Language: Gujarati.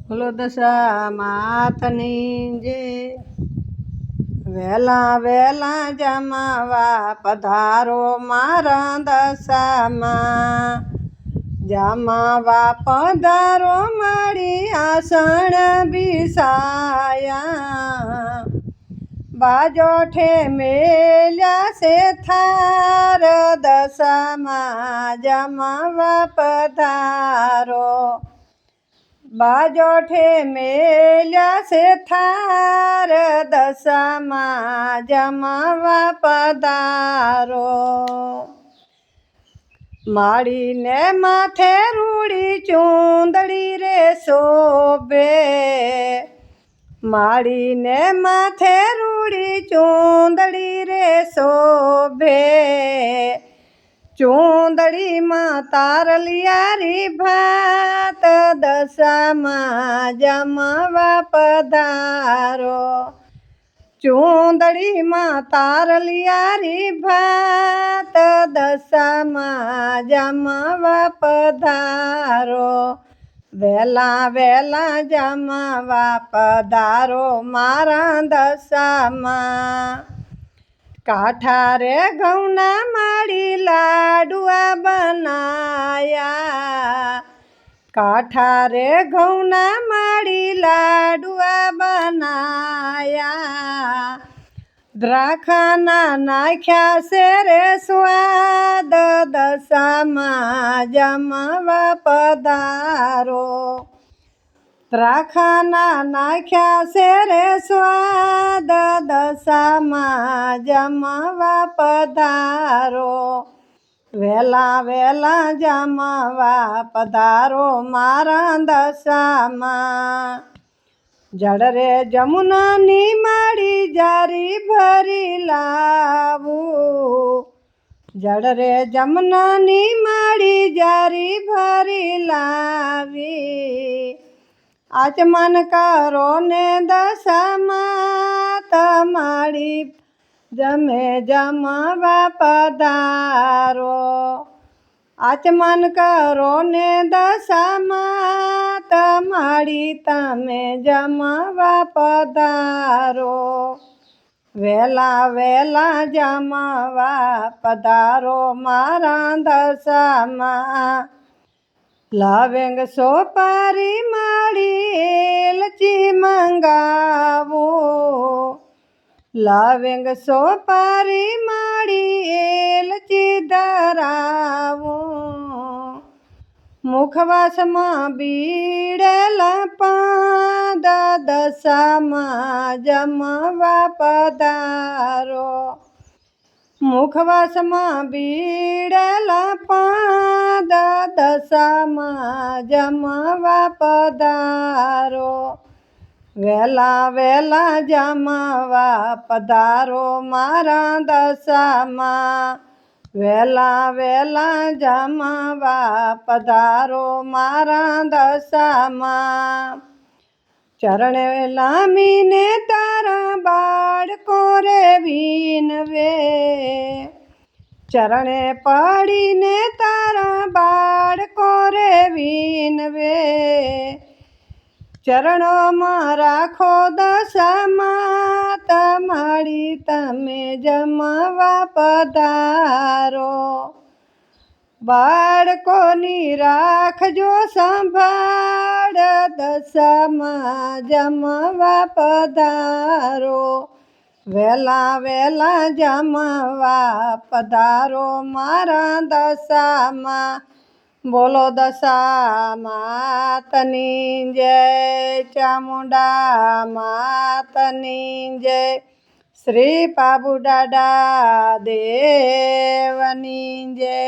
બોલો દશા માતની જે વેલા વેલા જમાવા પધારો મારા દશામાં જમાવા પધારો મારી આસણ બિસાયા બાજોઠે મેલ્યા છે થાર દશામાં જમાવા પધારો બાજોઠે મેલ્યા છે થાર દશામાં જમાવા પધારો માળીને માથે રૂડી ચૂંદડી રે શોભે માળીને માથે રૂડી ચૂંદડી રે શોભે ચૂંદડીમાં તારલિયારી ભાત દશામાં જમાવા પધારો ચૂંદડીમાં તારલિયારી ભાત દશામાં જમાવા પધારો વેલા વેલા જમાવા પધારો મારા દશામાં કાઠા રે ઘઉંના માળી લાડુઆ બનાયા કાઠા રે ઘઉંના માળી લાડુઆ બનાયા દ્રાખાના નાખ્યા છે રે સ્વાદ દશામાં જમાવા પધારો દ્રાખાના નાખ્યા છે રે સ્વાદ દશામાં જમાવા પધારો વેલા વેલા જમાવા પધારો મારા દશામાં જળ રે જમુનાની માળી જારી ભરી લાવું જળ રે જમુનાની માળી જારી ભરી લાવી આચમન કરો ને દશામાં તમારી જમે જમાવા પધારો આચમન કરો ને દશામાં તમારી તમે જમાવા પધારો વેલા વેલા જમાવા પધારો મારા દશામાં લવેંગ સોપારી માળી એલચી મંગાવો લવેંગ સોપારી માળી એલચી ધરાવો મુખવાસમાં બીડેલા પાદ દશામાં જમાવા પધારો મુખવાસમાં બીડેલા પાદ દશામાં જમાવા પધારો વેલા વેલા જમાવા પધારો મારા દશામાં વેલા વેલા જમાવા પધારો મારા દશામાં ચરણે લામીને તારા બાળકો રે વિનવે ચરણે પડીને તારા બાળકો રે વિનવે ચરણોમાં રાખો દશામાં તમારી તમે જમાવા પધારો બાળકોની રાખજો સંભાળ દશામાં જમાવા પધારો વેલા વેલા જમાવા પધારો મારા દશામાં બોલો દશા માતની જય ચામુંડા માતની જય શ્રી પાબુદાદા દેવની જય